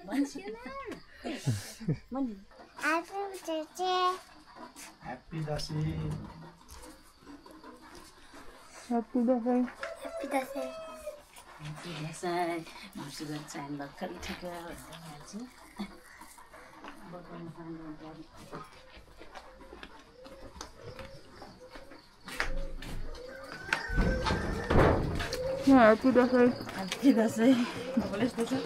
Happy Dasi. Happy Dasai. Happy Dasai. Happy Dasai. Masuk ke chain bakal juga. Happy Dasai. Happy Dasai. Boleh Dasai?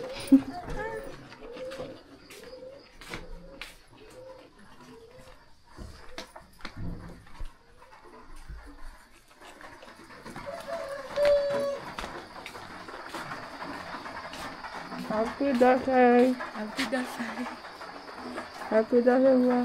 Happy Dasai. Happy Dasai. Happy Dasai हुआ.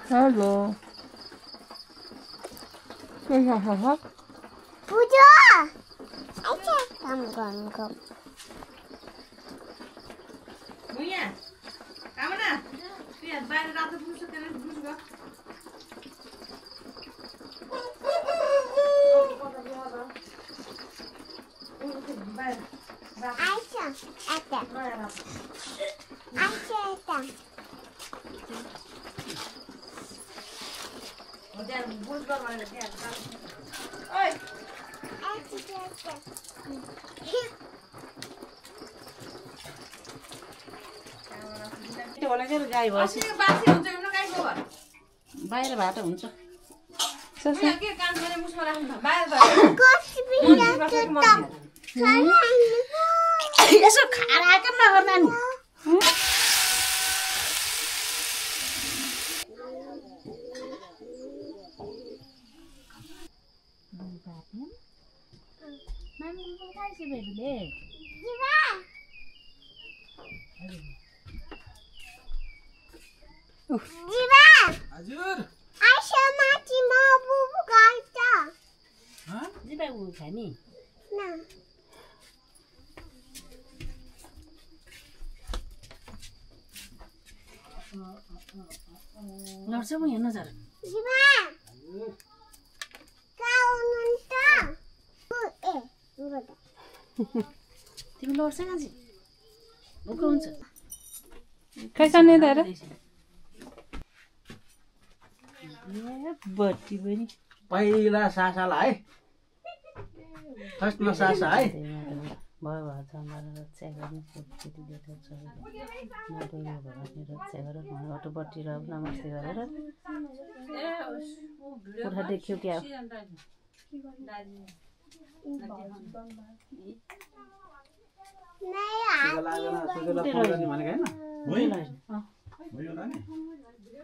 Hello. Hahaha. Puja. Acha, kamu. Buya. Kamu na? Biar bayar rata pusat kan pusat. Acha, ada. Acha, ada. Udah bus bawa lagi ya. Oi. Acha. त्यो होला के गाई भयो अस्ति बासी हुन्छ न गाईको घर बाहिरबाट हुन्छ यहाँ के काम गर्ने मुसमा राख्नु न बाहिर यसो खारा काम नगर्नु नि हजुर Aisha mati mau bubu gaita. जिबा उ खानी Na. लड्छ म हेर्न जरा Jiba. Kau nunta. Urada. तिमी लड्छ कान्छी भोक हुन्छ खाइसाने दाइरा ए बत्ती पनि पहिला सासालाई है फर्स्टमा सासा है भयो जमाएर रक्षा गर्ने त्यति देख्छ नडोयो भने रक्षा गरेर अटो बत्ती र नमस्ते गरेर पुरा देख्यो क्या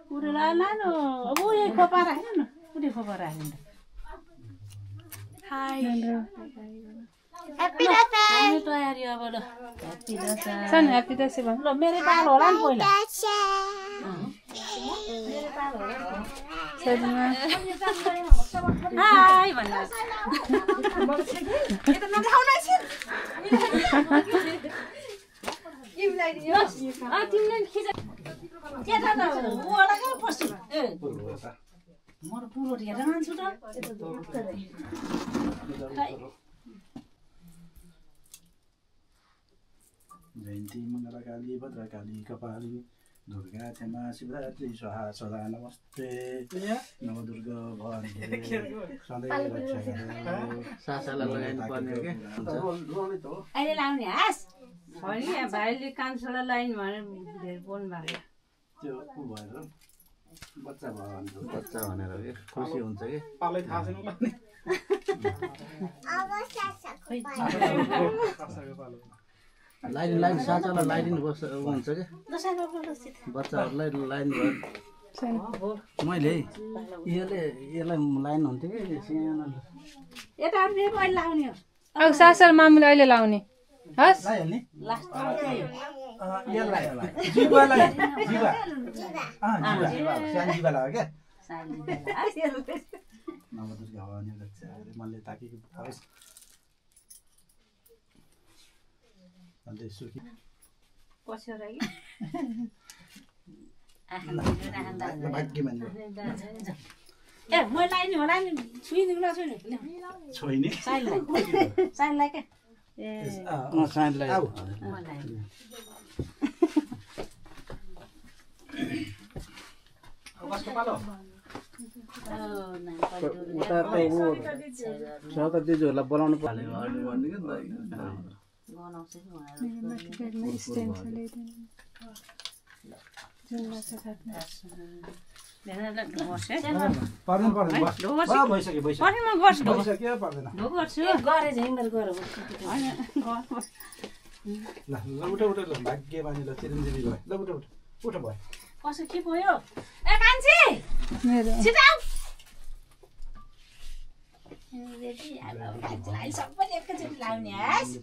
पुरा लानु अब यही खोपा राख्नु न पुरै खोपा राख्नु त Hai. Happy Dasai. हामी तयारी अब ल ह्याप्पी दशैं सन ह्याप्पी दशैं भन ल मेरो पालो होला नि पहिला सजिमा हाय भन्नु यता नखाउनु एकछिन तिमीलाई दियो तिमीले खिच के त ओला के पस्छु ए म त पुरो हेरेर मान्छु त जयन्ती मङ्गलकाली भद्रकाली कपाली दुर्गा क्षमा शिवरात्रि स्वाहा सदा नमस्ते नवदुर्ग भवानी सधैँ रक्षा गरौँ सासालाई लगाइनु पर्ने के अहिले लाउने हाँस होइन भाइले कान्छोलाई लाइन भनेर धेरै बोल्नु भएको त्यो उ भएर बच्चा भयो भने बच्चा भनेर के खुसी हुन्छ कि पालै थाहा छैन लाग्ने लाइन लाइन सासालाई लाइदिनु पर्छ हुन्छ कि बच्चाहरूलाई लाइन भयो मैले यसलाई लाइन हुन्थ्यो कि सानो यता अहिले लाउने हो अब सासर मामुले अहिले लाउने हस् लाइहाल्ने लास्ट यसलाई जिबालाई जिबा जिबा सानो जिबा लाग्यो क्या नवदुर्गा भवानी रक्षा अरे मनले ताकेको होस् अन्त सुखी पछ्यौरा कि भाग्य मान्नु ए म लाइने होला नि छुइदिनु नछुइनु छोइने साइनलाई के ए सानलाई आऊ कसको पालो उता दिजुहरूलाई बोलाउनु पर्ने पर्दैन पर्दैन भइसक्यो भइसक्यो पर्दैन ल उठ उठ ल भाग्यमानी ल चिरञ्जीवी भयो ल उठ उठ उठ भयो कसो के भयो ए कान्छी मेरो छिटो आऊ सबैले एकैचोटि लाउने हस्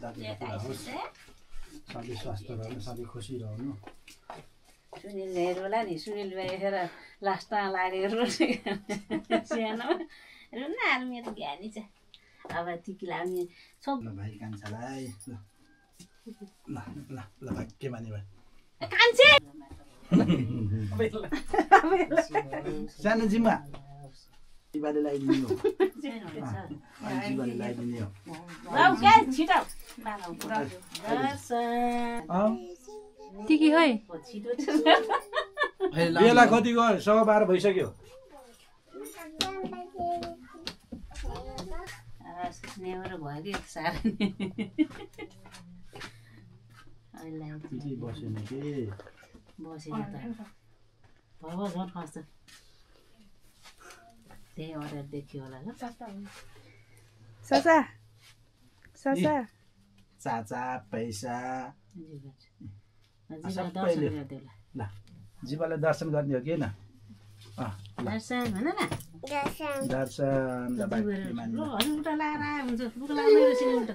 सधैँ स्वास्थ्य रहनु सधैँ खुसी रहनु सुनिल हेर होला नि सुनिल भाइ हेर लास्टमा लागेर सानो हेर्नु न अब मेरो ज्ञानी छ अब टिकी लाउने सब ल भाइ कान्छालाई ल ल ल ल भाग्यमानी भयो कान्छी सानो जिम्मा जिबाले लगाइदिने हो जिबाले लगाइदिने हो छिटो टिकी खै छिटो बेला कतिको 12:15 भइसक्यो नेवर भयो कि साह्रै टिकी बसेन के बसेन त भयो झन् खस्छ त्यही अर्डर देखियो होला ल ससा ससा चाचा पैसा दर्शन गरिदेऊ ल जीवालाई दर्शन गर्ने हो कि न दर्शन भन न दर्शन ल भाग्यमानी उल्टा लगाएर हुन्छ उल्टा लगाएर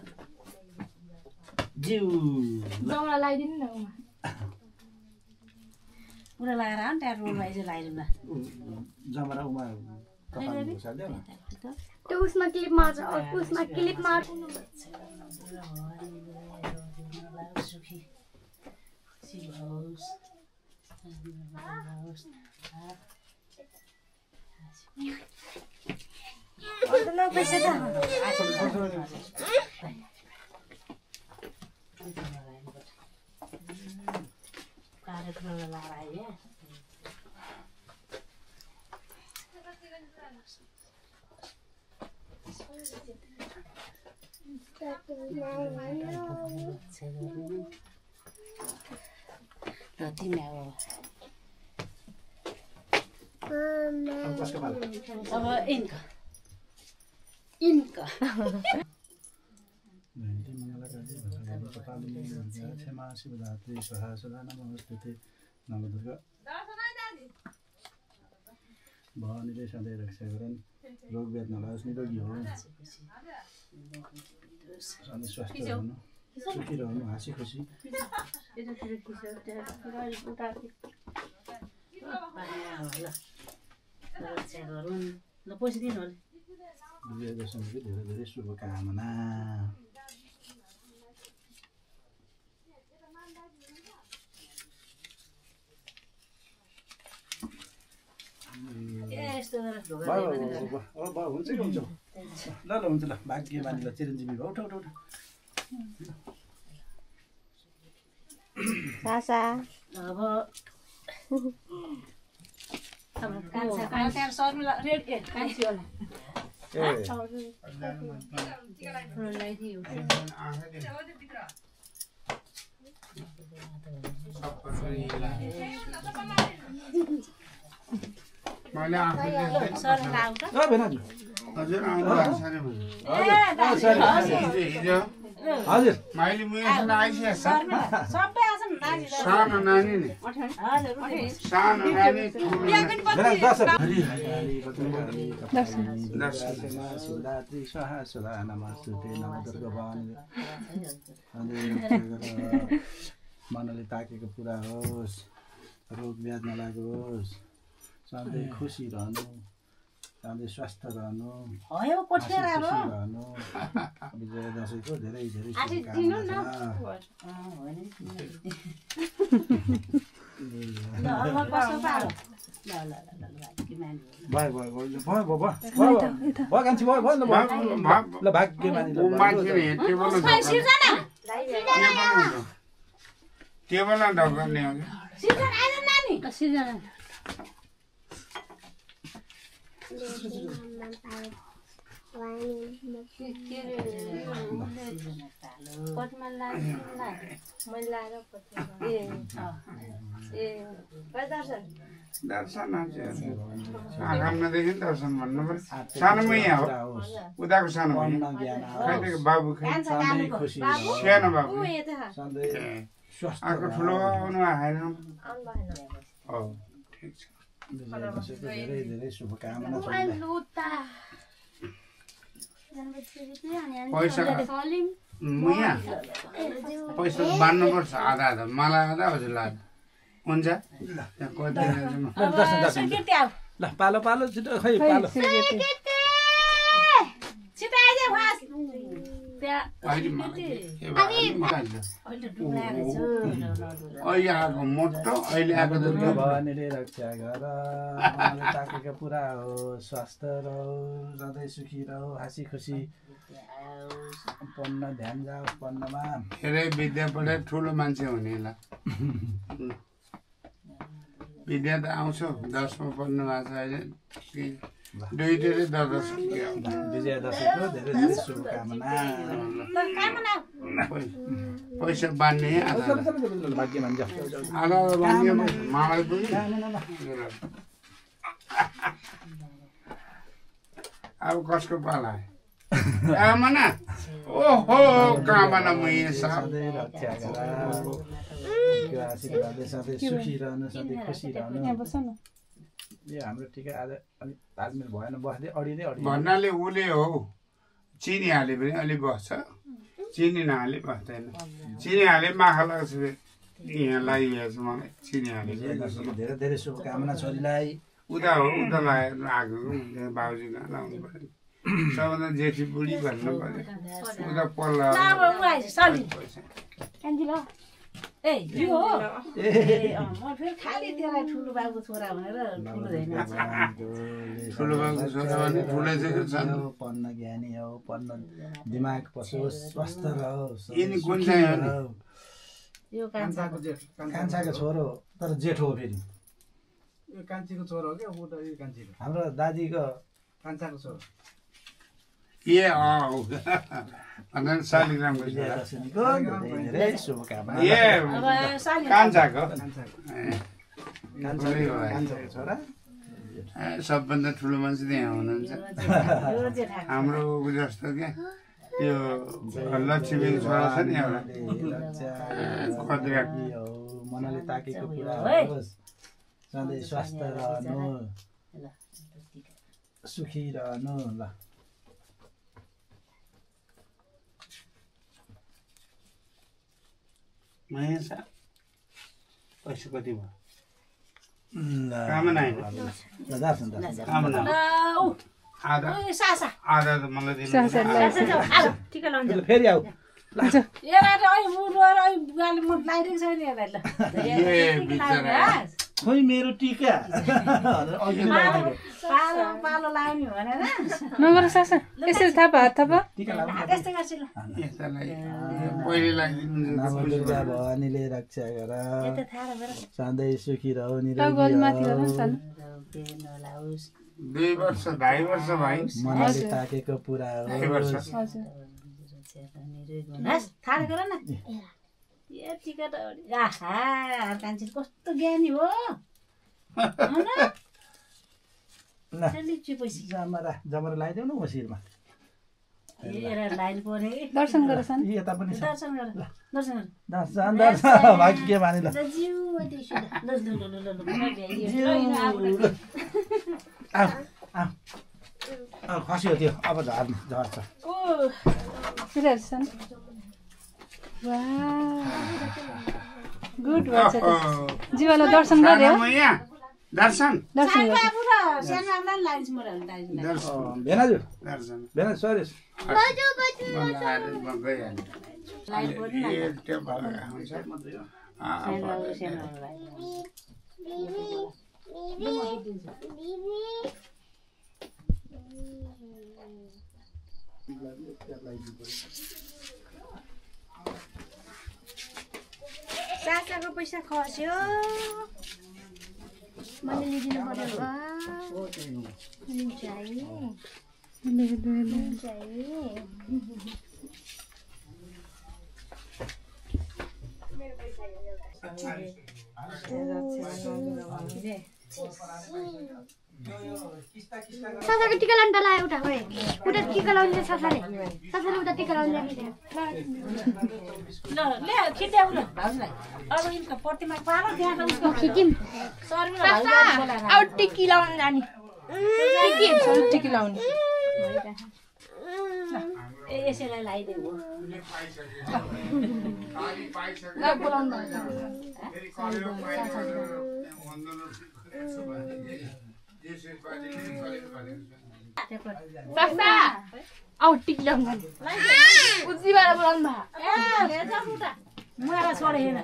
जिउ जमरा लगाइदिनु न उल्टा लगाएर आउनु त्यहाँ रोल भाइ चाहिँ लगाइदिउँ न जमरा उमा कपालमा घुसाल्यो त्यो उसमा क्लिप मार्छ उसमा क्लिप मार्छ सुखी खुसी होस् कार्यक्रम लगाए ल तिमी अब इन्का क्षमा शिवधात्री स्वाहा सदा नमस्ते नवदुर्गा भवानीले सधैँ रक्षा गरन् रोग व्याध नलाओस् निरोगी हो सधैँ स्वास्थ्य रहनु सुखी रहनु हाँसी खुसी ल पैसा दिनु होला विजयदशमीको धेरै धेरै शुभकामना यस्तो गरेर हुन्छ कि हुन्छ ल ल हुन्छ ल भाग्यमानी ल चिरञ्जीवी भयो उठ उठ उठ सासा अब कान्छा कान्छा शर्मिला रेड ए कान्छी होला मैले हजुर आउनु भएको छ अरे हिजो हजुर माइली मुसँग आइसकेको छ सबै आछन् सानो नानी नि सानो नानी शिवरात्रि स्वाहा सुधा नमस्ते नम दुर्गा भवानी मनले ताकेको पुरा होस् रोग व्याध नलागोस् सधैँ खुसी रहनु सधैँ स्वस्थ रहनु रहनु विजय दशैँको धेरै धेरै शुभकामना ल भाग्यमानी टेबलमा ढक्ने हो दर्शन आँखा नदेखि दर्शन भन्नु पर्यो सानोमै यहाँ हो उदाको सानो खै बाबु खै सानो बाबु आएको ठुलो आउनु आएन ठिक छ धेरै धेरै शुभकामना पैसा बाँड्नुपर्छ आधा आधा मलाई आधा हजुरलाई आधा हुन्छ ल पालो पालो छिटो खै पालो अहिले आएको मोटो अहिले आएको दुर्गा भवानीले रक्षा गर मनले ताकेको पुरा हो स्वस्थ रहो सधैँ सुखी रहो हाँसी खुसी पढ्न ध्यान जाओस् पढ्नमा धेरै विद्या पढेर ठुलो मान्छे हुनेलाई विद्या त आउँछ 10मा पढ्नु भएको छ अहिले दुईटै दर्दश विजय दशैँको धेरै धेरै शुभकामना पैसा बाँड्ने भाग्यमान आधा बाँड्ने मामाले पनि अब कसको पाला आमाना ओहो कामना सधैँ रक्षा गर आशीर्वादले सधैँ सुखी रहनु सधैँ खुसी रहनु यो हाम्रो टिका आज अलिक तालमेल भएन बस्दै अडिँदै भन्नाले उसले हो चिनी हाले पनि अलि बस्छ चिनी नहाले बस्दैन चिनी हाले माखा लाग्छ यहाँ लागिरहेछ मलाई चिनी हाले धेरै धेरै शुभकामना छोरीलाई उता हो उता लागेर आएको बाबुजी लाउनु पर्यो सबभन्दा जेठी बुढी भन्नु पर्यो उता पल्ला ठुलो बाबुको छोरा भने ठुलै चाहिँ पढ्न ज्ञानी हो पढ्न दिमाग पसोस् स्वस्थ रहोस् कान्छाको छोरो तर जेठो हो फेरि यो कान्छीको छोरो हो क्या ऊ त यो कान्छीको हाम्रो दाजीको कान्छाको छोरो ए अँ शालिग्रामको धेरै शुभकामना कान्छाको छोरा सबभन्दा ठुलो मान्छे त्यहाँ हुनुहुन्छ हाम्रो जस्तो क्या त्यो लक्ष्मीको छोरा छ नि एउटा मनले ताकेको कुरा होस् सधैँ स्वस्थ रहनु सुखी रहनु ल पैसा कति भयो कामना आधा त मलाई दिनु फेरि आऊ खोइ मेरो टिका नगर सासा यसरी थाप हात थाप दुर्गा भवानीले रक्षा गर सधैँ सुखी रहो दुई वर्ष 2.5 वर्ष भाइ मनले ताकेको पुरा हो कस्तो ज्ञानी हो जमरा लगाइदेऊ न म शिरमा हेरेर लाइन पऱ्यो कि दर्शन गरछन् यी यता पनि छ दर्शन गर दर्शन गर दर्शन भाइ के मानिल खस्यो त्यो अब झर्छ छन् गुड भन्छ जीवनलाई दर्शन गर्यो दर्शन भेनाजु दर्शन भेना सरी सासाको पैसा खस्यो मैले लिदिनु पर्यो सासाको टिका लाउनु बेला एउटा हो उता टिका लाउने सासाले उता टिका लाउने ल ले खिच्दै आऊ ल भाउजूलाई अब यिनको प्रतिमा पार त्यहाँ त उसको खिचिम शर्मिला भाउजूलाई बोलाएर अब टिकी लाउनु जाने टिकी लाउने ए यसैलाई लगाइदेऊ सासा आउ टिकी लाउनु जाने उजीबाट बोलाउनु भयो मलाई छोडे हेर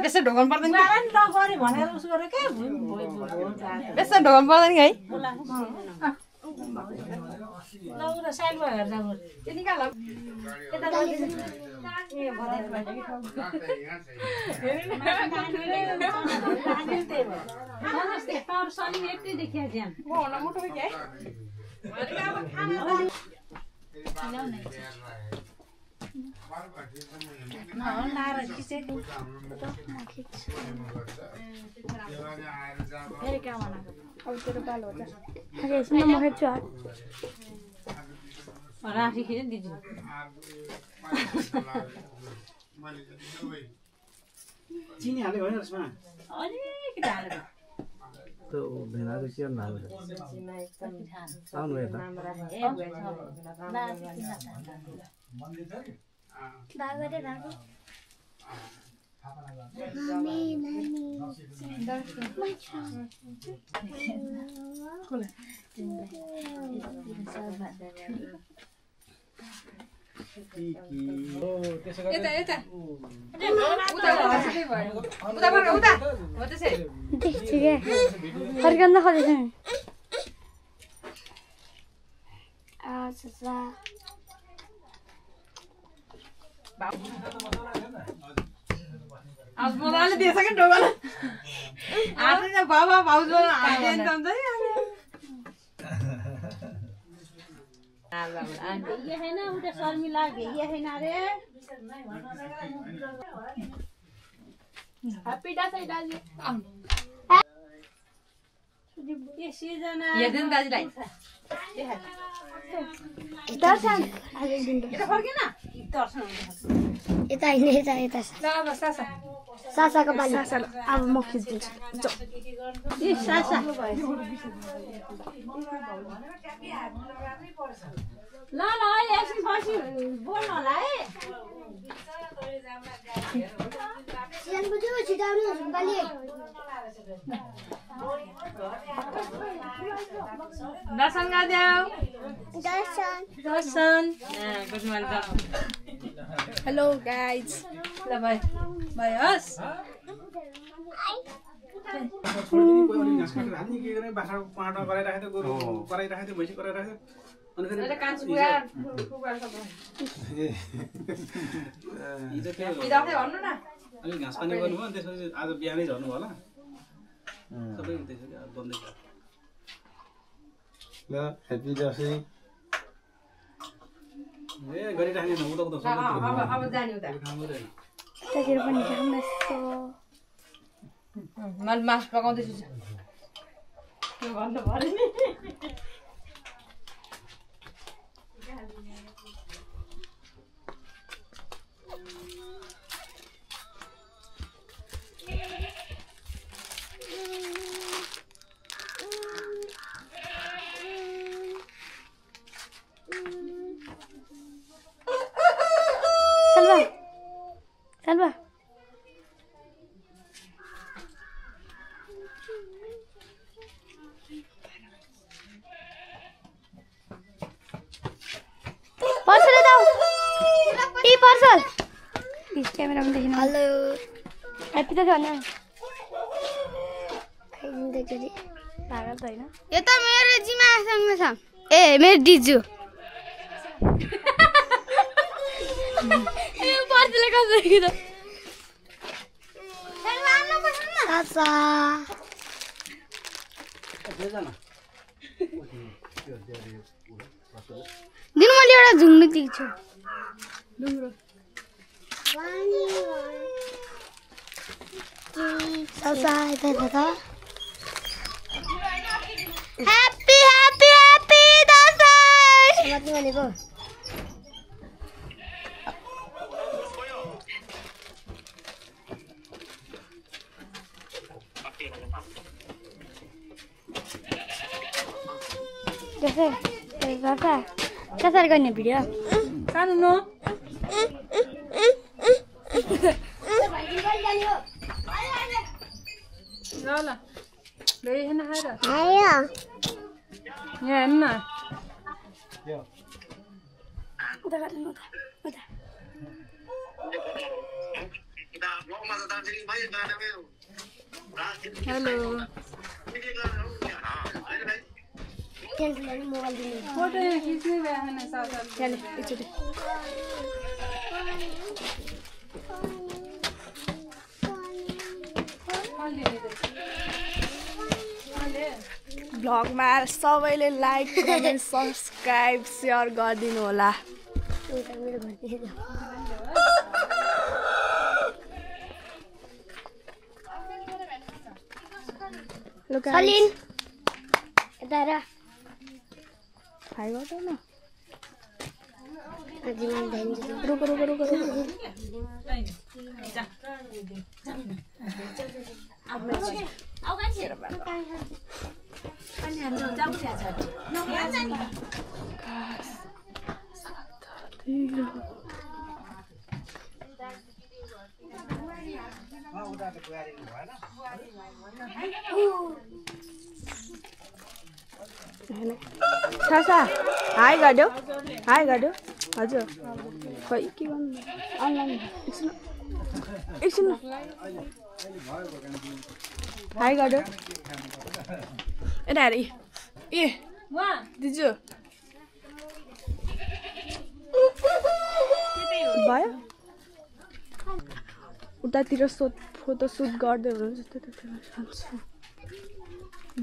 यसो ढोकाउनु पर्दैन मलाई नि नगरे भनेर उस गरे के यसो ढोकाउनु पर्दैन है ल उता साइडमा हेर्दा त्यो निकाल राखी खिच दिन्छु चिनी हाल्यो होइन यसमा अलिकति हालेर त्यो भेनाजु के नाम आउनु यता फर्कँदा खोलेछ अब मलाई दिएछ कि ढोकाले आफैले बाबा भाउजूलाई हाल्दैन त हुन्छ ये है ना उधर शर्मिला ये है ना रे हैप्पी दासै दाजु ये सिजना हेर्दिनु दाजुलाई दर्शन यता फर्किन दर्शन यता होइन यता ल अब सासा सासाको पालि अब म खिचिदिन्छु ए सासा ल ल अहिले एकछिन पछि बोल्नु होला है दर्शन गरिदेऊ दर्शन गुड मर्निङ हेलो गाइज ल भाइ भाइ हस् बाख्राको पाँडा गराइराखेको थियो गोरु गराइराखेको थियो भैँसी गराइराखेको थियो अनि फेरि अलिक घाँस पानी गर्नुभयो अनि त्यसपछि आज बिहानै झर्नुभयो होला सबै त्यसरी बन्दैछ ल ह्याप्पी दसैँ ए गरिराख्ने उता उता अब जाने उता त्यतिर पनि घाम यस्तो मैले मास्क लगाउँदैछु त्यो भन्नु पर्यो नि Salva. Parcel daw. Parcel. This camera में देखिन. Hello. Happy त छैन. खाइदिँदै जति. पागल त हैन. यो त मेरो जिमासँग छ. ए मेरो दिजु. यो parcel कसरी त? Tata. दिन मैले एउटा झुङ्नु दिन्छु डुङ्ग्रो साउसा यता यता ह्यापी ह्यापी ह्यापी दसैँ समात्नु भनेको दसैँ दसैँ कसरी गर्ने भिडियो सानो न ल ल लै हेर्न आएर आयो यहाँ हेर्न उता गर्नु उता उता हेलो फोटो यहाँ खिच्नै भएन साथी चल एकचोटि भ्लगमा सबैले लाइक कमेन्ट सब्सक्राइब सेयर गरिदिनु होला सलिन यता र हाई गर्दै न अझै मान रुको रुको रुको रुको सासा हाई गर्यो हजुर खै के गर्नु अनलाइन एकछिन हाई गर्यो यता हेर ए दिजु भयो उतातिर फोटो सुट गर्दै हुनुहुन्छ त्यतातिर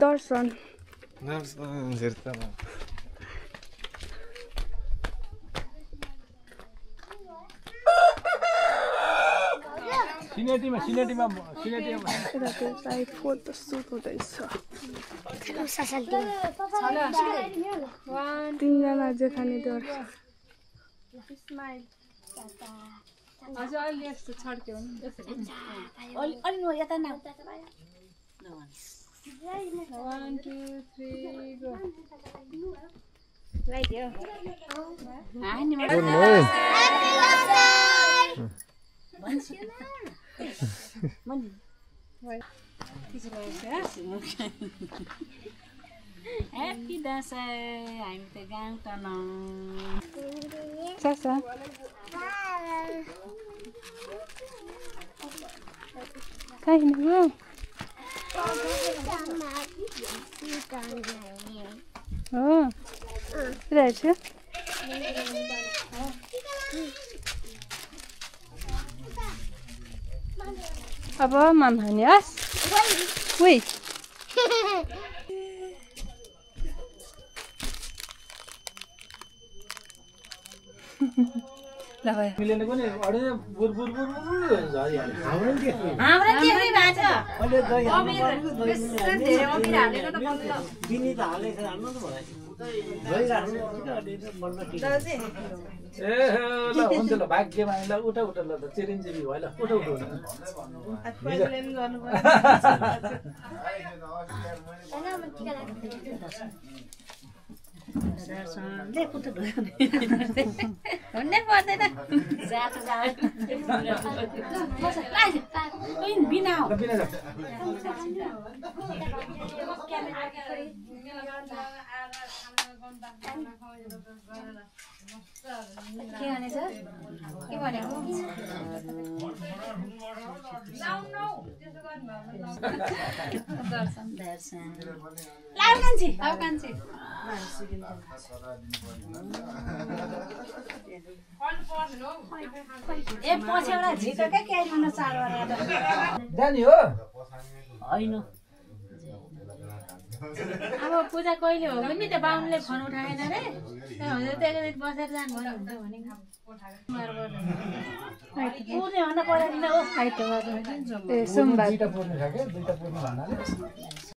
दर्शन सिनेटीमा फोटो सुट हुँदैछ तिनजना जेठानी डर हजुर अलि यस्तो छड्क्यो नि अलि नो यता न 1 2 3 गो राइट यो हानि Happy दसैँ हामी त गाउँ त न सासा छैन हो रहेछ अब मान हान्यास उइ ल भाइ मिलेन पनि अडे बुर बुर बुर बुर झरिहाल्यो हाम्रो के भएको छ अहिले दही धेरै अमिर हालेको त बिनी त हालेछ हाम्रो त भयो ए ल हुन्छ ल भाग्यमा ल उठा उठा ल चिरिन्जिरी भयो ल उठा उठा हुनै पर्दैन बिना हो के भनेछ के भन्यो ए पछ्यौडा झिकेकै क्यारी हुन चाल गरेर जानी हो होइन अब पूजा कहिले हो नि त्यो बाहुनले फोन उठाएन रे त्यही बसेर जानु भने हुन्छ पुग्ने भन्दा परेन हो सोमबार दुईटा पुर्ने छ क्या दुईटा पुर्ने भन्नाले